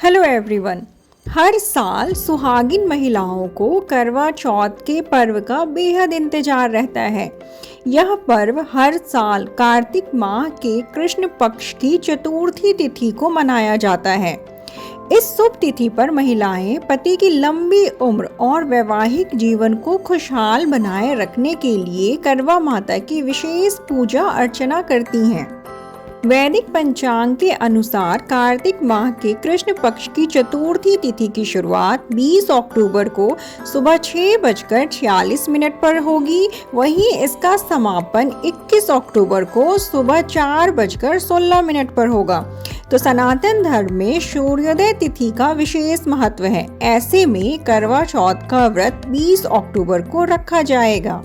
Hello everyone. हर साल सुहागिन महिलाओं को करवा चौथ के पर्व का बेहद इंतजार रहता है। यह पर्व हर साल कार्तिक माह के कृष्ण पक्ष की चतुर्थी तिथि को मनाया जाता है। इस शुभ तिथि पर महिलाएं पति की लंबी उम्र और वैवाहिक जीवन को खुशहाल बनाए रखने के लिए करवा माता की विशेष पूजा अर्चना करती हैं। वैदिक पंचांग के अनुसार कार्तिक माह के कृष्ण पक्ष की चतुर्थी तिथि की शुरुआत 20 अक्टूबर को सुबह 6:46 पर होगी। वहीं इसका समापन 21 अक्टूबर को सुबह 4:16 पर होगा। तो सनातन धर्म में सूर्योदय तिथि का विशेष महत्व है। ऐसे में करवा चौथ का व्रत 20 अक्टूबर को रखा जाएगा।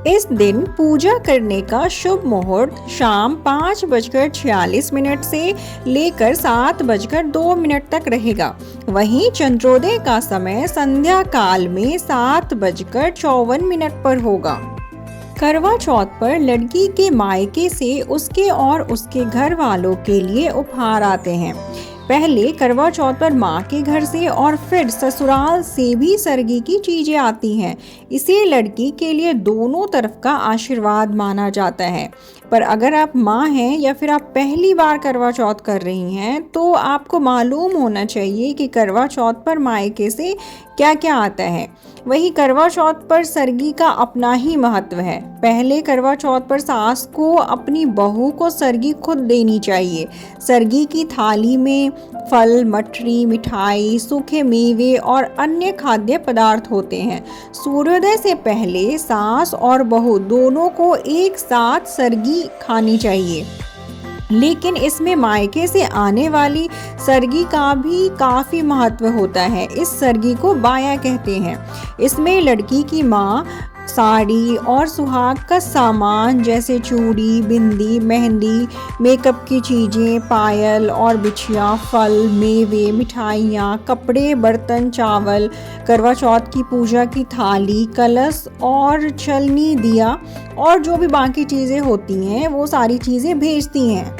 इस दिन पूजा करने का शुभ मुहूर्त शाम 5:46 से लेकर 7:02 तक रहेगा। वहीं चंद्रोदय का समय संध्या काल में 7:54 पर होगा। करवा चौथ पर लड़की के मायके से उसके और उसके घर वालों के लिए उपहार आते हैं। पहले करवा चौथ पर माँ के घर से और फिर ससुराल से भी सरगी की चीजें आती हैं। इसे लड़की के लिए दोनों तरफ का आशीर्वाद माना जाता है। पर अगर आप माँ हैं या फिर आप पहली बार करवा चौथ कर रही हैं तो आपको मालूम होना चाहिए कि करवा चौथ पर मायके से क्या क्या आता है। वही करवा चौथ पर सरगी का अपना ही महत्व है। पहले करवा चौथ पर सास को अपनी बहू को सरगी खुद देनी चाहिए। सरगी की थाली में फल, मठरी, मिठाई, सूखे मेवे और अन्य खाद्य पदार्थ होते हैं। सूर्योदय से पहले सास और बहू दोनों को एक साथ सरगी खानी चाहिए। लेकिन इसमें मायके से आने वाली सरगी का भी काफ़ी महत्व होता है। इस सरगी को बाया कहते हैं। इसमें लड़की की माँ साड़ी और सुहाग का सामान जैसे चूड़ी, बिंदी, मेहंदी, मेकअप की चीज़ें, पायल और बिछिया, फल, मेवे, मिठाइयाँ, कपड़े, बर्तन, चावल, करवा चौथ की पूजा की थाली, कलश और छलनी, दिया और जो भी बाकी चीज़ें होती हैं वो सारी चीज़ें भेजती हैं।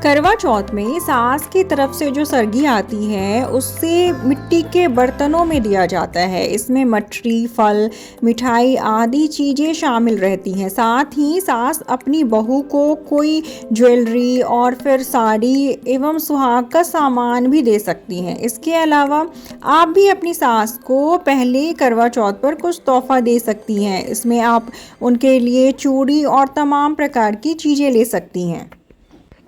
करवा चौथ में सास की तरफ से जो सरगी आती है उससे मिट्टी के बर्तनों में दिया जाता है। इसमें मठरी, फल, मिठाई आदि चीज़ें शामिल रहती हैं। साथ ही सास अपनी बहू को कोई ज्वेलरी और फिर साड़ी एवं सुहाग का सामान भी दे सकती हैं। इसके अलावा आप भी अपनी सास को पहले करवा चौथ पर कुछ तोहफा दे सकती हैं। इसमें आप उनके लिए चूड़ी और तमाम प्रकार की चीज़ें ले सकती हैं।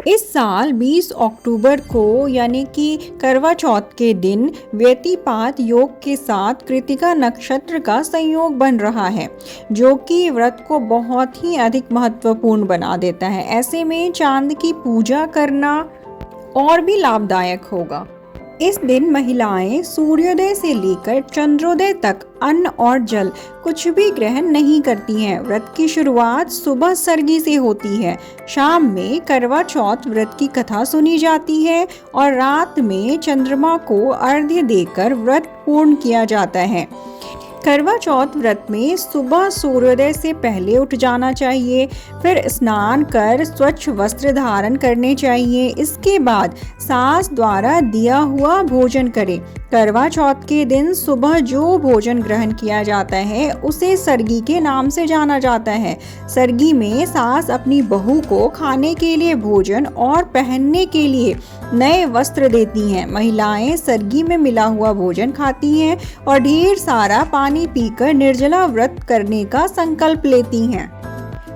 इस साल 20 अक्टूबर को यानी कि करवा चौथ के दिन व्यतिपात योग के साथ कृतिका नक्षत्र का संयोग बन रहा है, जो कि व्रत को बहुत ही अधिक महत्वपूर्ण बना देता है। ऐसे में चांद की पूजा करना और भी लाभदायक होगा। इस दिन महिलाएं सूर्योदय से लेकर चंद्रोदय तक अन्न और जल कुछ भी ग्रहण नहीं करती हैं। व्रत की शुरुआत सुबह सरगी से होती है। शाम में करवा चौथ व्रत की कथा सुनी जाती है और रात में चंद्रमा को अर्घ्य देकर व्रत पूर्ण किया जाता है। करवा चौथ व्रत में सुबह सूर्योदय से पहले उठ जाना चाहिए, फिर स्नान कर स्वच्छ वस्त्र धारण करने चाहिए। इसके बाद सास द्वारा दिया हुआ भोजन करें। करवा चौथ के दिन सुबह जो भोजन ग्रहण किया जाता है उसे सरगी के नाम से जाना जाता है। सरगी में सास अपनी बहू को खाने के लिए भोजन और पहनने के लिए नए वस्त्र देती हैं। महिलाएं सरगी में मिला हुआ भोजन खाती हैं और ढेर सारा पानी पीकर निर्जला व्रत करने का संकल्प लेती हैं।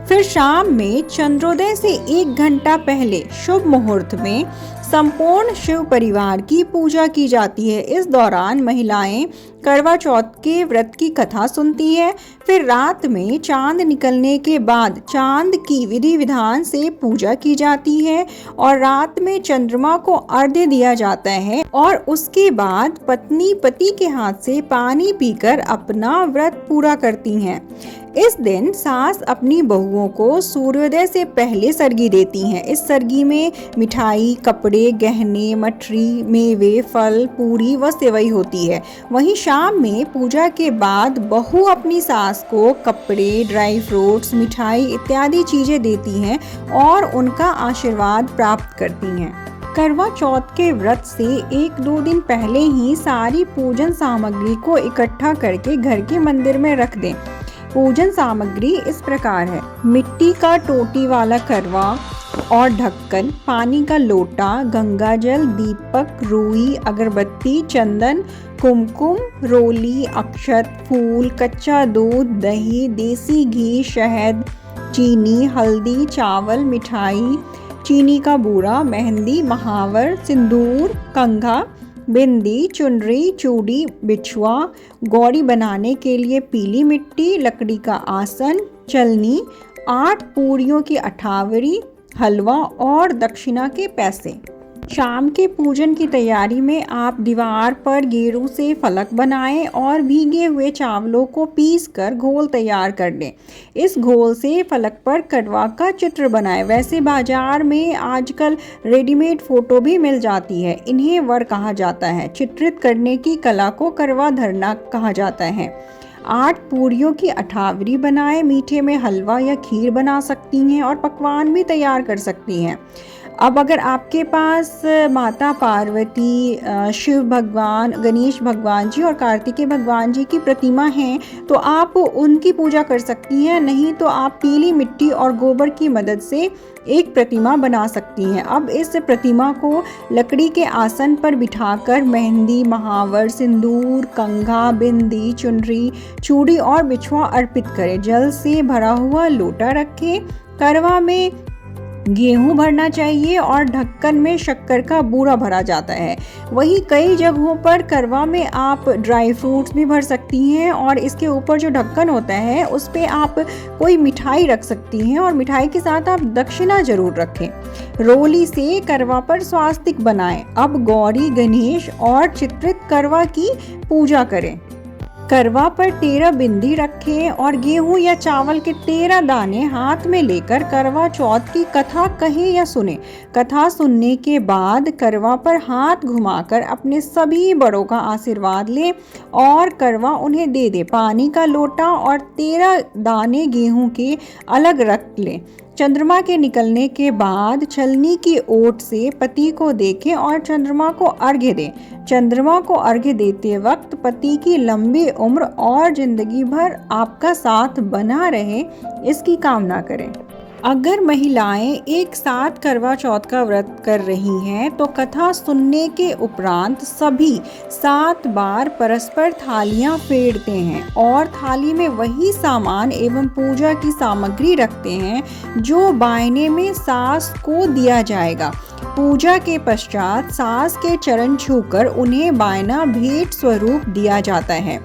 फिर शाम में चंद्रोदय से 1 घंटा पहले शुभ मुहूर्त में संपूर्ण शिव परिवार की पूजा की जाती है। इस दौरान महिलाएं करवा चौथ के व्रत की कथा सुनती है। फिर रात में चांद निकलने के बाद चांद की विधि विधान से पूजा की जाती है और रात में चंद्रमा को अर्घ्य दिया जाता है और उसके बाद पत्नी पति के हाथ से पानी पीकर अपना व्रत पूरा करती हैं। इस दिन सास अपनी बहुओं को सूर्योदय से पहले सरगी देती हैं। इस सरगी में मिठाई, कपड़े, गहने, मठरी, मेवे, फल, पूरी व सेवई होती है। वहीं शाम में पूजा के बाद बहू अपनी सास को कपड़े, ड्राई फ्रूट्स, मिठाई इत्यादि चीजें देती हैं और उनका आशीर्वाद प्राप्त करती हैं। करवा चौथ के व्रत से 1-2 दिन पहले ही सारी पूजन सामग्री को इकट्ठा करके घर के मंदिर में रख दें। पूजन सामग्री इस प्रकार है: मिट्टी का टोटी वाला करवा और ढक्कन, पानी का लोटा, गंगा जल, दीपक, रुई, अगरबत्ती, चंदन, कुमकुम, रोली, अक्षत, फूल, कच्चा दूध, दही, देसी घी, शहद, चीनी, हल्दी, चावल, मिठाई, चीनी का बूरा, मेहंदी, महावर, सिंदूर, कंघा, बिंदी, चुनरी, चूड़ी, बिछुआ, गौरी बनाने के लिए पीली मिट्टी, लकड़ी का आसन, चलनी, 8 पूरियों की अठावरी, हलवा और दक्षिणा के पैसे। शाम के पूजन की तैयारी में आप दीवार पर गेरू से फलक बनाएं और भीगे हुए चावलों को पीसकर घोल तैयार कर लें। इस घोल से फलक पर करवा का चित्र बनाएं। वैसे बाजार में आजकल रेडीमेड फोटो भी मिल जाती है। इन्हें वर कहा जाता है। चित्रित करने की कला को करवा धरना कहा जाता है। 8 पूरियों की अठावरी बनाएं। मीठे में हलवा या खीर बना सकती हैं और पकवान भी तैयार कर सकती हैं। अब अगर आपके पास माता पार्वती, शिव भगवान, गणेश भगवान जी और कार्तिकेय भगवान जी की प्रतिमा हैं तो आप उनकी पूजा कर सकती हैं। नहीं तो आप पीली मिट्टी और गोबर की मदद से एक प्रतिमा बना सकती हैं। अब इस प्रतिमा को लकड़ी के आसन पर बिठाकर मेहंदी, महावर, सिंदूर, कंघा, बिंदी, चुनरी, चूड़ी और बिछुआ अर्पित करें। जल से भरा हुआ लोटा रखें। करवा में गेहूं भरना चाहिए और ढक्कन में शक्कर का बूरा भरा जाता है। वहीं कई जगहों पर करवा में आप ड्राई फ्रूट्स भी भर सकती हैं और इसके ऊपर जो ढक्कन होता है उस पे आप कोई मिठाई रख सकती हैं और मिठाई के साथ आप दक्षिणा जरूर रखें। रोली से करवा पर स्वास्तिक बनाएं। अब गौरी, गणेश और चित्रित करवा की पूजा करें। करवा पर 13 बिंदी रखें और गेहूं या चावल के 13 दाने हाथ में लेकर करवा चौथ की कथा कहें या सुने। कथा सुनने के बाद करवा पर हाथ घुमाकर अपने सभी बड़ों का आशीर्वाद लें और करवा उन्हें दे दे। पानी का लोटा और 13 दाने गेहूं के अलग रख लें। चंद्रमा के निकलने के बाद छलनी की ओट से पति को देखें और चंद्रमा को अर्घ्य दें। चंद्रमा को अर्घ्य देते वक्त पति की लंबी उम्र और जिंदगी भर आपका साथ बना रहे, इसकी कामना करें। अगर महिलाएं एक साथ करवा चौथ का व्रत कर रही हैं तो कथा सुनने के उपरांत सभी 7 बार परस्पर थालियां फेरते हैं और थाली में वही सामान एवं पूजा की सामग्री रखते हैं जो बायने में सास को दिया जाएगा। पूजा के पश्चात सास के चरण छूकर उन्हें बायना भेंट स्वरूप दिया जाता है।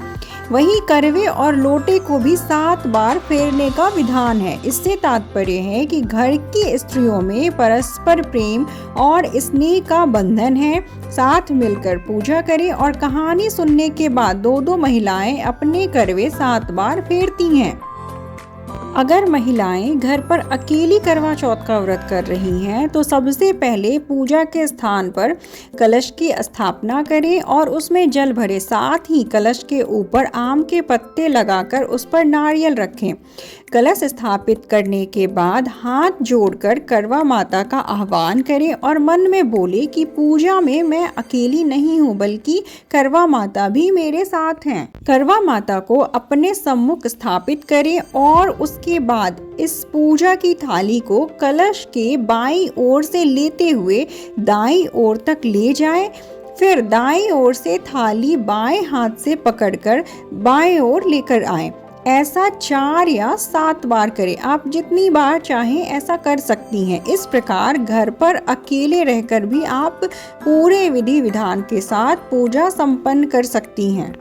वहीं करवे और लोटे को भी 7 बार फेरने का विधान है। इससे तात्पर्य है कि घर की स्त्रियों में परस्पर प्रेम और स्नेह का बंधन है। साथ मिलकर पूजा करें और कहानी सुनने के बाद 2-2 महिलाएं अपने करवे 7 बार फेरती हैं। अगर महिलाएं घर पर अकेली करवा चौथ का व्रत कर रही हैं तो सबसे पहले पूजा के स्थान पर कलश की स्थापना करें और उसमें जल भरें। साथ ही कलश के ऊपर आम के पत्ते लगाकर उस पर नारियल रखें। कलश स्थापित करने के बाद हाथ जोड़कर करवा माता का आह्वान करें और मन में बोले कि पूजा में मैं अकेली नहीं हूँ बल्कि करवा माता भी मेरे साथ हैं। करवा माता को अपने सम्मुख स्थापित करें और उसके बाद इस पूजा की थाली को कलश के बाईं ओर से लेते हुए दाईं ओर तक ले जाएं। फिर दाईं ओर से थाली बाएं हाथ से पकड़कर बाएं ओर लेकर आएं। ऐसा 4 या 7 बार करें। आप जितनी बार चाहें ऐसा कर सकती हैं। इस प्रकार घर पर अकेले रहकर भी आप पूरे विधि विधान के साथ पूजा संपन्न कर सकती हैं।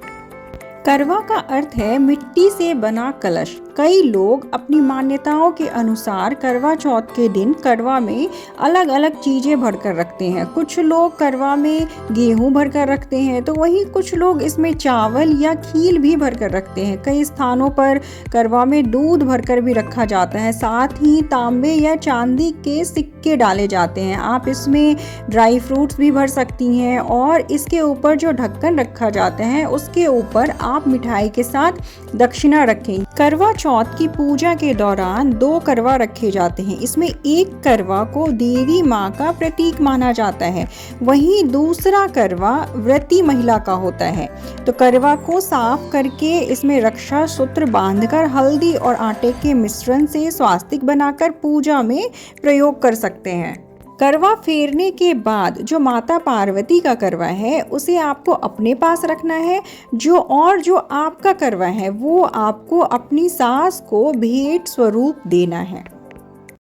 करवा का अर्थ है मिट्टी से बना कलश। कई लोग अपनी मान्यताओं के अनुसार करवा चौथ के दिन करवा में अलग अलग चीजें भरकर रखते हैं। कुछ लोग करवा में गेहूं भरकर रखते हैं तो वहीं कुछ लोग इसमें चावल या खील भी भरकर रखते हैं। कई स्थानों पर करवा में दूध भरकर भी रखा जाता है। साथ ही तांबे या चांदी के सिक्के डाले जाते हैं। आप इसमें ड्राई फ्रूट्स भी भर सकती हैं और इसके ऊपर जो ढक्कन रखा जाता है उसके ऊपर आप मिठाई के साथ दक्षिणा रखें। करवा चौथ की पूजा के दौरान 2 करवा रखे जाते हैं। इसमें एक करवा को देवी माँ का प्रतीक माना जाता है, वहीं दूसरा करवा व्रती महिला का होता है। तो करवा को साफ करके इसमें रक्षा सूत्र बांधकर हल्दी और आटे के मिश्रण से स्वास्तिक बनाकर पूजा में प्रयोग कर सकते हैं। करवा फेरने के बाद जो माता पार्वती का करवा है उसे आपको अपने पास रखना है, जो आपका करवा है वो आपको अपनी सास को भेंट स्वरूप देना है।